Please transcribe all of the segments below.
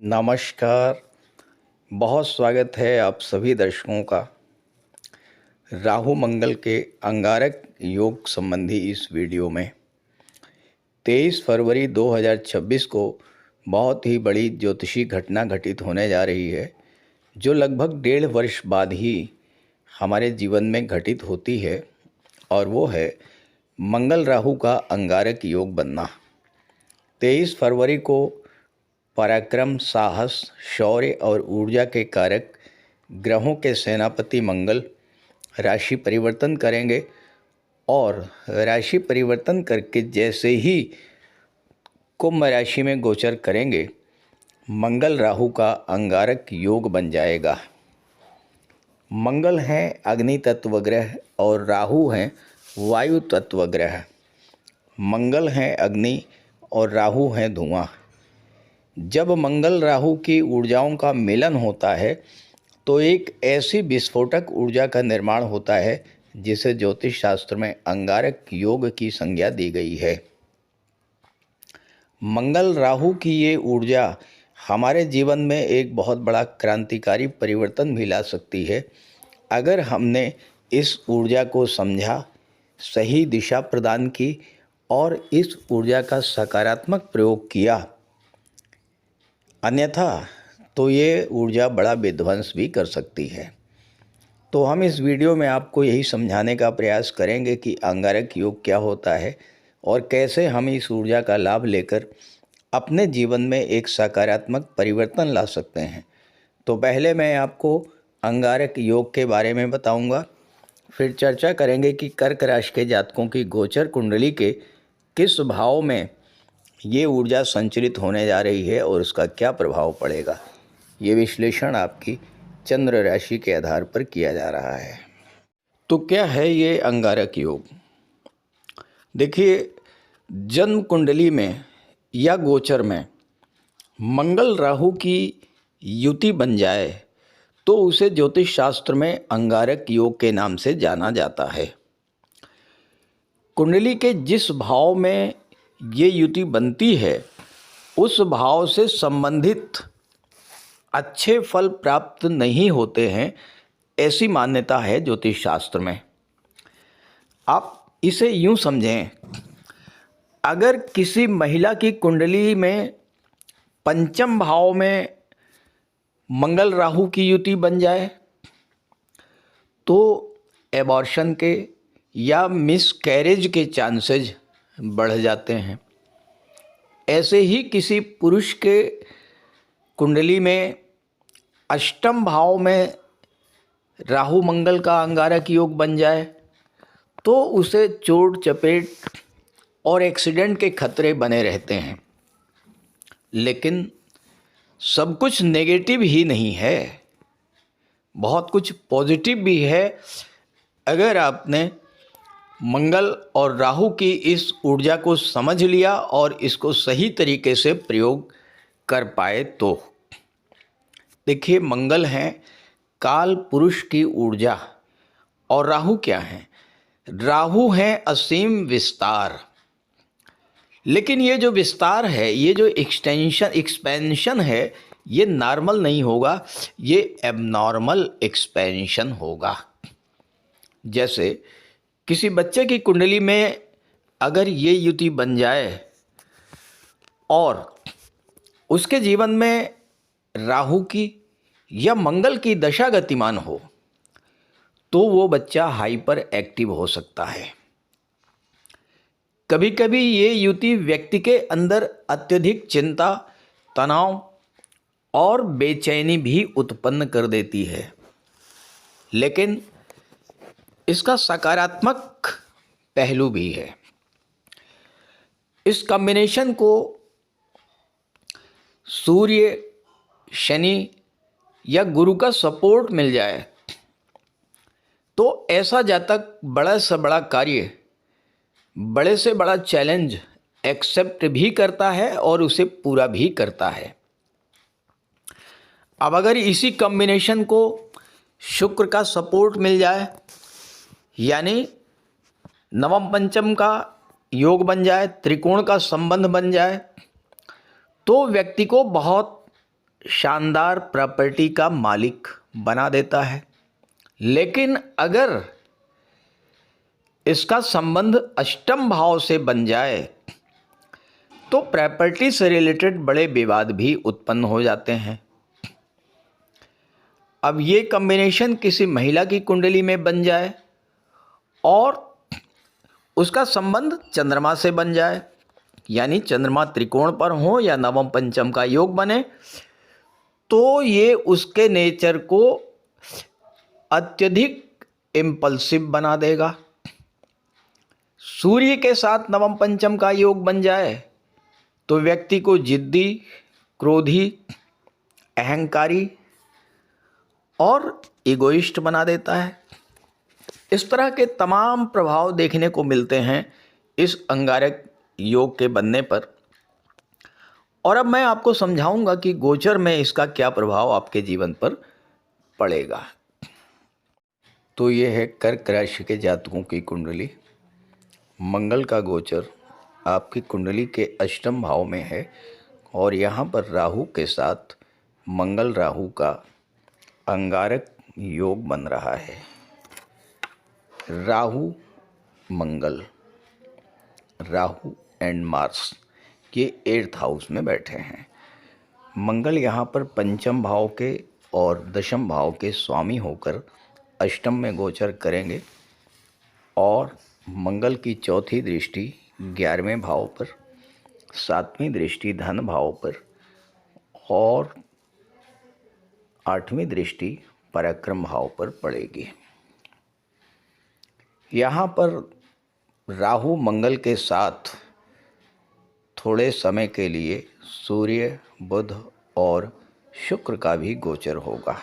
नमस्कार। बहुत स्वागत है आप सभी दर्शकों का राहु मंगल के अंगारक योग संबंधी इस वीडियो में। 23 फरवरी 2026 को बहुत ही बड़ी ज्योतिषी घटना घटित होने जा रही है, जो लगभग 1.5 वर्ष बाद ही हमारे जीवन में घटित होती है, और वो है मंगल राहु का अंगारक योग बनना। 23 फरवरी को पराक्रम, साहस, शौर्य और ऊर्जा के कारक ग्रहों के सेनापति मंगल राशि परिवर्तन करेंगे, और राशि परिवर्तन करके जैसे ही कुंभ राशि में गोचर करेंगे, मंगल राहु का अंगारक योग बन जाएगा। मंगल हैं अग्नि तत्व ग्रह और राहु हैं वायु तत्व ग्रह। मंगल हैं अग्नि और राहु हैं धुआं। जब मंगल राहु की ऊर्जाओं का मिलन होता है तो एक ऐसी विस्फोटक ऊर्जा का निर्माण होता है जिसे ज्योतिष शास्त्र में अंगारक योग की संज्ञा दी गई है। मंगल राहु की ये ऊर्जा हमारे जीवन में एक बहुत बड़ा क्रांतिकारी परिवर्तन भी ला सकती है, अगर हमने इस ऊर्जा को समझा, सही दिशा प्रदान की और इस ऊर्जा का सकारात्मक प्रयोग किया। अन्यथा तो ये ऊर्जा बड़ा विध्वंस भी कर सकती है। तो हम इस वीडियो में आपको यही समझाने का प्रयास करेंगे कि अंगारक योग क्या होता है और कैसे हम इस ऊर्जा का लाभ लेकर अपने जीवन में एक सकारात्मक परिवर्तन ला सकते हैं। तो पहले मैं आपको अंगारक योग के बारे में बताऊंगा, फिर चर्चा करेंगे कि कर्क राशि के जातकों की गोचर कुंडली के किस भाव में ये ऊर्जा संचरित होने जा रही है और उसका क्या प्रभाव पड़ेगा। ये विश्लेषण आपकी चंद्र राशि के आधार पर किया जा रहा है। तो क्या है ये अंगारक योग? देखिए, जन्म कुंडली में या गोचर में मंगल राहु की युति बन जाए तो उसे ज्योतिष शास्त्र में अंगारक योग के नाम से जाना जाता है। कुंडली के जिस भाव में ये युति बनती है, उस भाव से संबंधित अच्छे फल प्राप्त नहीं होते हैं, ऐसी मान्यता है ज्योतिष शास्त्र में। आप इसे यूं समझें, अगर किसी महिला की कुंडली में पंचम भाव में मंगल राहु की युति बन जाए तो एबॉर्शन के या मिसकैरेज के चांसेज बढ़ जाते हैं। ऐसे ही किसी पुरुष के कुंडली में अष्टम भाव में राहु मंगल का अंगारक योग बन जाए तो उसे चोट चपेट और एक्सीडेंट के खतरे बने रहते हैं। लेकिन सब कुछ नेगेटिव ही नहीं है, बहुत कुछ पॉजिटिव भी है। अगर आपने मंगल और राहु की इस ऊर्जा को समझ लिया और इसको सही तरीके से प्रयोग कर पाए तो। देखिए, मंगल हैं काल पुरुष की ऊर्जा और राहु क्या हैं? राहु हैं असीम विस्तार। लेकिन ये जो विस्तार है, ये जो एक्सपेंशन है, ये नॉर्मल नहीं होगा, ये एबनॉर्मल एक्सपेंशन होगा। जैसे किसी बच्चे की कुंडली में अगर ये युति बन जाए और उसके जीवन में राहु की या मंगल की दशा गतिमान हो तो वो बच्चा हाइपर एक्टिव हो सकता है। कभी कभी ये युति व्यक्ति के अंदर अत्यधिक चिंता, तनाव और बेचैनी भी उत्पन्न कर देती है। लेकिन इसका सकारात्मक पहलू भी है। इस कॉम्बिनेशन को सूर्य, शनि या गुरु का सपोर्ट मिल जाए तो ऐसा जातक बड़ा से बड़ा कार्य, बड़े से बड़ा चैलेंज एक्सेप्ट भी करता है और उसे पूरा भी करता है। अब अगर इसी कॉम्बिनेशन को शुक्र का सपोर्ट मिल जाए, यानी नवम पंचम का योग बन जाए, त्रिकोण का संबंध बन जाए, तो व्यक्ति को बहुत शानदार प्रॉपर्टी का मालिक बना देता है। लेकिन अगर इसका संबंध अष्टम भाव से बन जाए तो प्रॉपर्टी से रिलेटेड बड़े विवाद भी उत्पन्न हो जाते हैं। अब ये कॉम्बिनेशन किसी महिला की कुंडली में बन जाए और उसका संबंध चंद्रमा से बन जाए, यानी चंद्रमा त्रिकोण पर हो या नवम पंचम का योग बने, तो ये उसके नेचर को अत्यधिक इम्पल्सिव बना देगा। सूर्य के साथ नवम पंचम का योग बन जाए तो व्यक्ति को जिद्दी, क्रोधी, अहंकारी और इगोइस्ट बना देता है। इस तरह के तमाम प्रभाव देखने को मिलते हैं इस अंगारक योग के बनने पर। और अब मैं आपको समझाऊंगा कि गोचर में इसका क्या प्रभाव आपके जीवन पर पड़ेगा। तो ये है कर्क राशि के जातकों की कुंडली। मंगल का गोचर आपकी कुंडली के अष्टम भाव में है और यहाँ पर राहु के साथ मंगल राहु का अंगारक योग बन रहा है। राहु मंगल, राहु एंड मार्स ये 8th हाउस में बैठे हैं। मंगल यहाँ पर पंचम भाव के और दशम भाव के स्वामी होकर अष्टम में गोचर करेंगे और मंगल की चौथी दृष्टि 11वें भाव पर, 7वीं दृष्टि धन भाव पर और 8वीं दृष्टि पराक्रम भाव पर पड़ेगी। यहाँ पर राहु मंगल के साथ थोड़े समय के लिए सूर्य, बुध और शुक्र का भी गोचर होगा।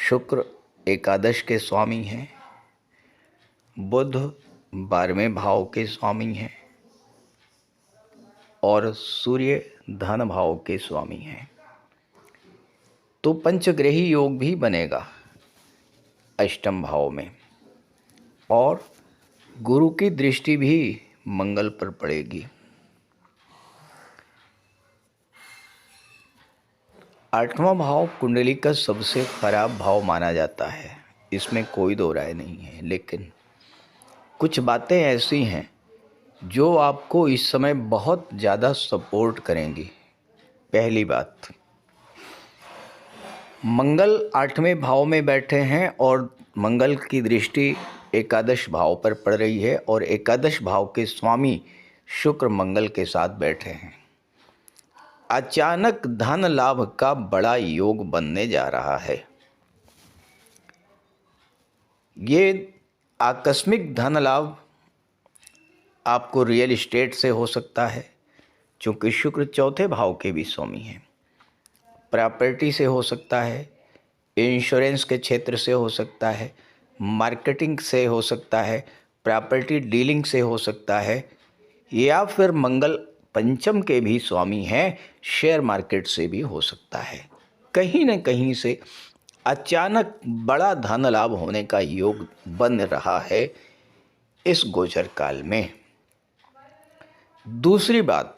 शुक्र एकादश के स्वामी हैं, बुध 12वें भाव के स्वामी हैं और सूर्य धन भाव के स्वामी हैं। तो पंचग्रही योग भी बनेगा अष्टम भाव में और गुरु की दृष्टि भी मंगल पर पड़ेगी। 8वां भाव कुंडली का सबसे खराब भाव माना जाता है, इसमें कोई दो राय नहीं है। लेकिन कुछ बातें ऐसी हैं जो आपको इस समय बहुत ज़्यादा सपोर्ट करेंगी। पहली बात, मंगल 8वें भाव में बैठे हैं और मंगल की दृष्टि एकादश भाव पर पड़ रही है और एकादश भाव के स्वामी शुक्र मंगल के साथ बैठे हैं। अचानक धन लाभ का बड़ा योग बनने जा रहा है। ये आकस्मिक धन लाभ आपको रियल एस्टेट से हो सकता है, क्योंकि शुक्र चौथे भाव के भी स्वामी हैं। प्रॉपर्टी से हो सकता है, इंश्योरेंस के क्षेत्र से हो सकता है, मार्केटिंग से हो सकता है, प्रॉपर्टी डीलिंग से हो सकता है, या फिर मंगल पंचम के भी स्वामी हैं, शेयर मार्केट से भी हो सकता है। कहीं न कहीं से अचानक बड़ा धन लाभ होने का योग बन रहा है इस गोचर काल में। दूसरी बात,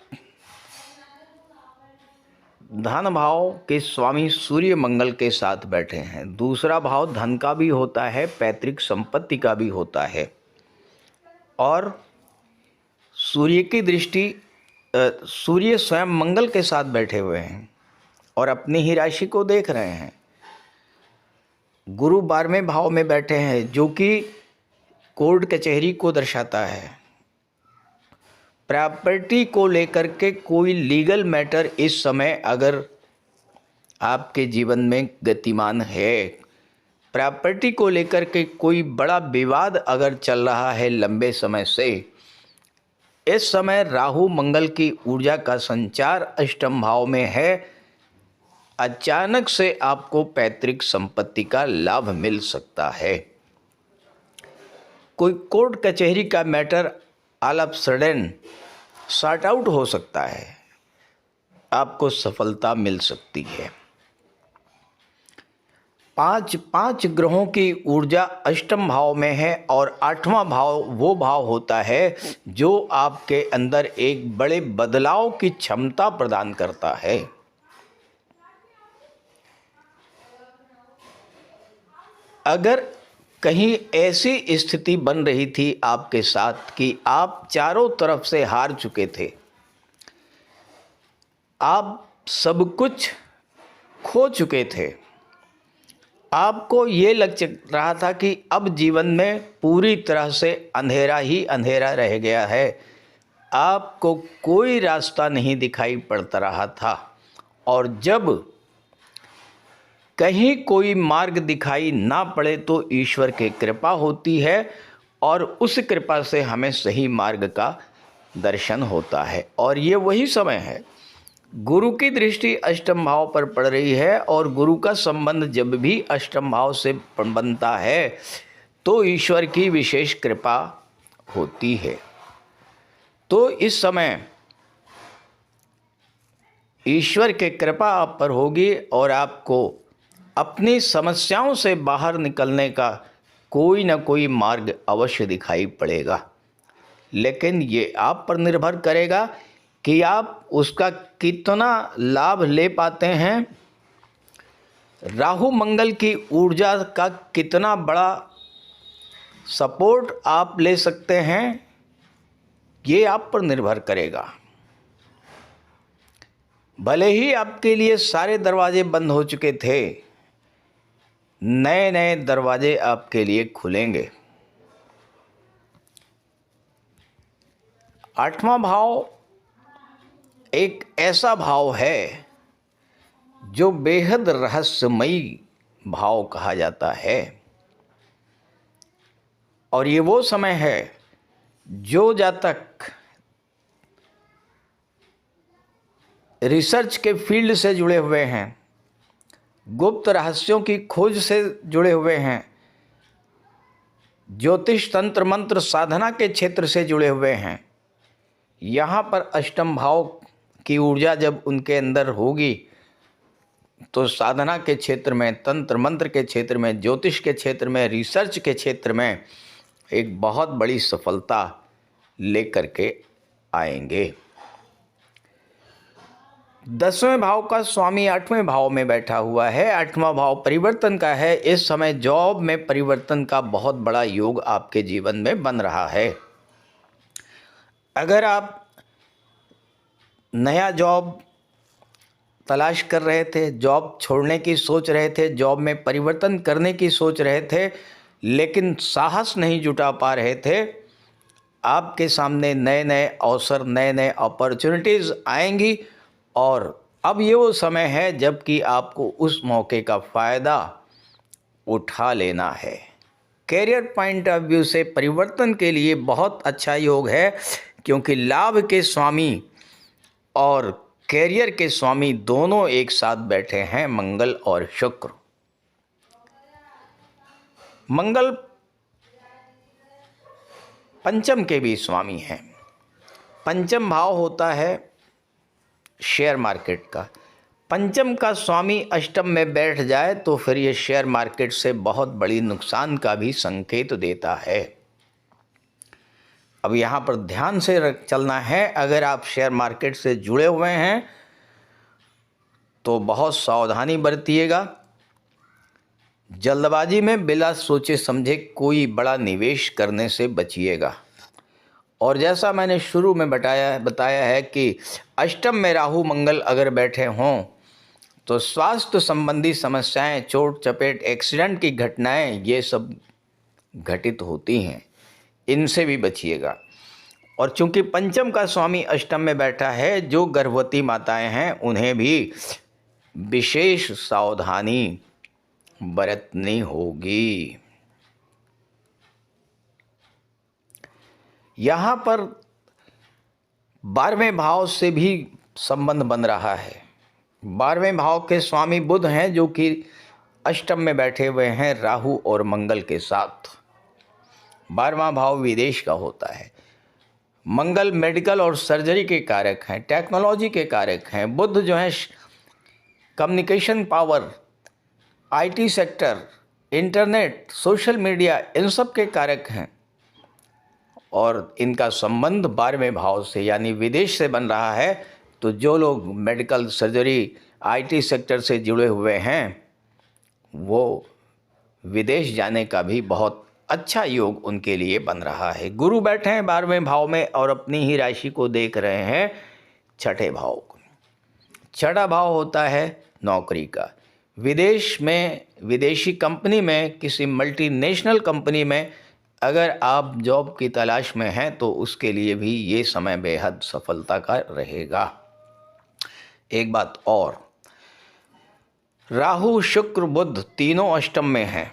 धन भाव के स्वामी सूर्य मंगल के साथ बैठे हैं। दूसरा भाव धन का भी होता है, पैतृक संपत्ति का भी होता है और सूर्य की दृष्टि सूर्य स्वयं मंगल के साथ बैठे हुए हैं और अपनी ही राशि को देख रहे हैं। गुरु 12वें भाव में बैठे हैं जो कि कोर्ट कचहरी को दर्शाता है। प्रॉपर्टी को लेकर के कोई लीगल मैटर इस समय अगर आपके जीवन में गतिमान है, प्रॉपर्टी को लेकर के कोई बड़ा विवाद अगर चल रहा है लंबे समय से, इस समय राहु मंगल की ऊर्जा का संचार अष्टम भाव में है। अचानक से आपको पैतृक संपत्ति का लाभ मिल सकता है। कोई कोर्ट कचहरी का matter all of sudden sort out हो सकता है, आपको सफलता मिल सकती है। पांच पांच ग्रहों की ऊर्जा अष्टम भाव में है और आठवां भाव वो भाव होता है जो आपके अंदर एक बड़े बदलाव की क्षमता प्रदान करता है। अगर कहीं ऐसी स्थिति बन रही थी आपके साथ कि आप चारों तरफ से हार चुके थे, आप सब कुछ खो चुके थे, आपको ये लग रहा था कि अब जीवन में पूरी तरह से अंधेरा ही अंधेरा रह गया है, आपको कोई रास्ता नहीं दिखाई पड़ता रहा था, और जब कहीं कोई मार्ग दिखाई ना पड़े तो ईश्वर की कृपा होती है और उस कृपा से हमें सही मार्ग का दर्शन होता है। और ये वही समय है, गुरु की दृष्टि अष्टम भाव पर पड़ रही है और गुरु का संबंध जब भी अष्टम भाव से बनता है तो ईश्वर की विशेष कृपा होती है। तो इस समय ईश्वर की कृपा आप पर होगी और आपको अपनी समस्याओं से बाहर निकलने का कोई ना कोई मार्ग अवश्य दिखाई पड़ेगा, लेकिन ये आप पर निर्भर करेगा कि आप उसका कितना लाभ ले पाते हैं। राहु मंगल की ऊर्जा का कितना बड़ा सपोर्ट आप ले सकते हैं, ये आप पर निर्भर करेगा। भले ही आपके लिए सारे दरवाजे बंद हो चुके थे, नए नए दरवाजे आपके लिए खुलेंगे। आठवां भाव एक ऐसा भाव है जो बेहद रहस्यमयी भाव कहा जाता है, और ये वो समय है जो जातक रिसर्च के फील्ड से जुड़े हुए हैं, गुप्त रहस्यों की खोज से जुड़े हुए हैं, ज्योतिष तंत्र मंत्र साधना के क्षेत्र से जुड़े हुए हैं, यहाँ पर अष्टम भाव की ऊर्जा जब उनके अंदर होगी तो साधना के क्षेत्र में, तंत्र मंत्र के क्षेत्र में, ज्योतिष के क्षेत्र में, रिसर्च के क्षेत्र में एक बहुत बड़ी सफलता लेकर के आएंगे। 10वें भाव का स्वामी 8वें भाव में बैठा हुआ है। 8वां भाव परिवर्तन का है। इस समय जॉब में परिवर्तन का बहुत बड़ा योग आपके जीवन में बन रहा है। अगर आप नया जॉब तलाश कर रहे थे, जॉब छोड़ने की सोच रहे थे, जॉब में परिवर्तन करने की सोच रहे थे, लेकिन साहस नहीं जुटा पा रहे थे, आपके सामने नए नए अवसर, नए नए अपॉर्चुनिटीज़ आएंगी और अब ये वो समय है जबकि आपको उस मौके का फ़ायदा उठा लेना है। कैरियर पॉइंट ऑफ व्यू से परिवर्तन के लिए बहुत अच्छा योग है, क्योंकि लाभ के स्वामी और कैरियर के स्वामी दोनों एक साथ बैठे हैं, मंगल और शुक्र। मंगल पंचम के भी स्वामी हैं। पंचम भाव होता है शेयर मार्केट का। पंचम का स्वामी अष्टम में बैठ जाए तो फिर ये शेयर मार्केट से बहुत बड़ी नुकसान का भी संकेत देता है। अब यहाँ पर ध्यान से चलना है। अगर आप शेयर मार्केट से जुड़े हुए हैं तो बहुत सावधानी बरतिएगा। जल्दबाजी में बिना सोचे समझे कोई बड़ा निवेश करने से बचिएगा। और जैसा मैंने शुरू में बताया है कि अष्टम में राहु मंगल अगर बैठे हों तो स्वास्थ्य संबंधी समस्याएं, चोट चपेट, एक्सीडेंट की घटनाएं ये सब घटित होती हैं, इनसे भी बचिएगा। और चूंकि पंचम का स्वामी अष्टम में बैठा है, जो गर्भवती माताएं हैं उन्हें भी विशेष सावधानी बरतनी होगी। यहाँ पर 12वें भाव से भी संबंध बन रहा है। 12वें भाव के स्वामी बुध हैं, जो कि अष्टम में बैठे हुए हैं राहु और मंगल के साथ। 12वां भाव विदेश का होता है। मंगल मेडिकल और सर्जरी के कारक हैं, टेक्नोलॉजी के कारक हैं। बुध जो है communication power IT sector, internet, social media, इन सब के कारक हैं और इनका संबंध 12वें भाव से यानी विदेश से बन रहा है। तो जो लोग मेडिकल, सर्जरी, आईटी सेक्टर से जुड़े हुए हैं वो विदेश जाने का भी बहुत अच्छा योग उनके लिए बन रहा है। गुरु बैठे हैं 12वें भाव में और अपनी ही राशि को देख रहे हैं छठे भाव को। छठा भाव होता है नौकरी का। विदेश में, विदेशी कंपनी में, किसी मल्टीनेशनल कंपनी में अगर आप जॉब की तलाश में हैं तो उसके लिए भी ये समय बेहद सफलता का रहेगा। एक बात और, राहु, शुक्र, बुध तीनों अष्टम में हैं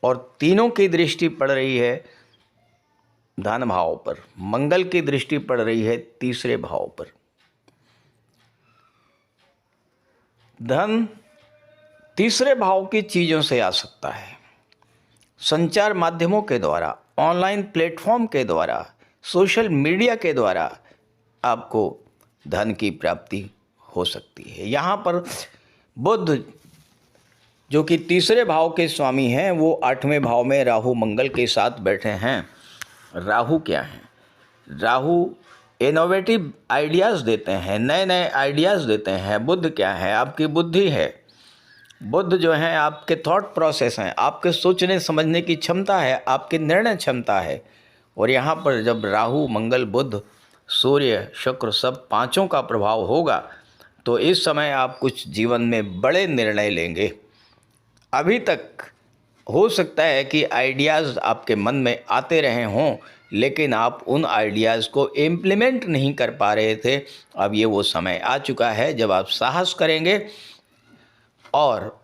और तीनों की दृष्टि पड़ रही है धन भाव पर। मंगल की दृष्टि पड़ रही है तीसरे भाव पर। धन तीसरे भाव की चीज़ों से आ सकता है, संचार माध्यमों के द्वारा, ऑनलाइन प्लेटफॉर्म के द्वारा, सोशल मीडिया के द्वारा आपको धन की प्राप्ति हो सकती है। यहाँ पर बुध जो कि तीसरे भाव के स्वामी हैं वो 8वें भाव में राहु मंगल के साथ बैठे हैं। राहु क्या है? राहु इनोवेटिव आइडियाज़ देते हैं, नए नए आइडियाज़ देते हैं। बुध क्या है? आपकी बुद्धि है। बुध जो है आपके थॉट प्रोसेस हैं, आपके सोचने समझने की क्षमता है, आपकी निर्णय क्षमता है। और यहाँ पर जब राहु, मंगल, बुध, सूर्य, शुक्र सब पांचों का प्रभाव होगा तो इस समय आप कुछ जीवन में बड़े निर्णय लेंगे। अभी तक हो सकता है कि आइडियाज़ आपके मन में आते रहे हों लेकिन आप उन आइडियाज़ को इम्प्लीमेंट नहीं कर पा रहे थे। अब ये वो समय आ चुका है जब आप साहस करेंगे और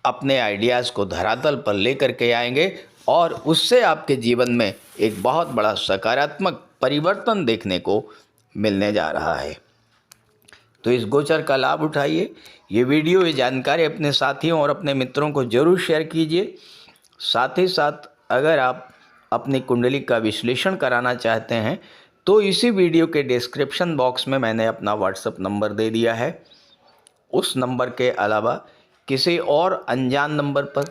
अपने आइडियाज़ को धरातल पर लेकर के आएंगे और उससे आपके जीवन में एक बहुत बड़ा सकारात्मक परिवर्तन देखने को मिलने जा रहा है। तो इस गोचर का लाभ उठाइए। ये वीडियो, ये जानकारी अपने साथियों और अपने मित्रों को ज़रूर शेयर कीजिए। साथ ही साथ अगर आप अपनी कुंडली का विश्लेषण कराना चाहते हैं तो इसी वीडियो के डिस्क्रिप्शन बॉक्स में मैंने अपना व्हाट्सएप नंबर दे दिया है। उस नंबर के अलावा किसी और अनजान नंबर पर,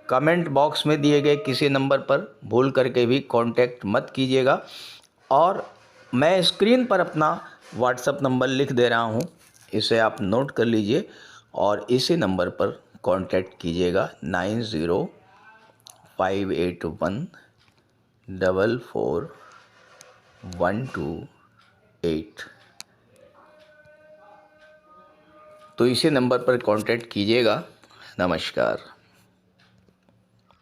कमेंट बॉक्स में दिए गए किसी नंबर पर भूल करके भी कांटेक्ट मत कीजिएगा। और मैं स्क्रीन पर अपना व्हाट्सएप नंबर लिख दे रहा हूँ, इसे आप नोट कर लीजिए और इसी नंबर पर कांटेक्ट कीजिएगा 9058144128। तो इसी नंबर पर कांटेक्ट कीजिएगा। नमस्कार।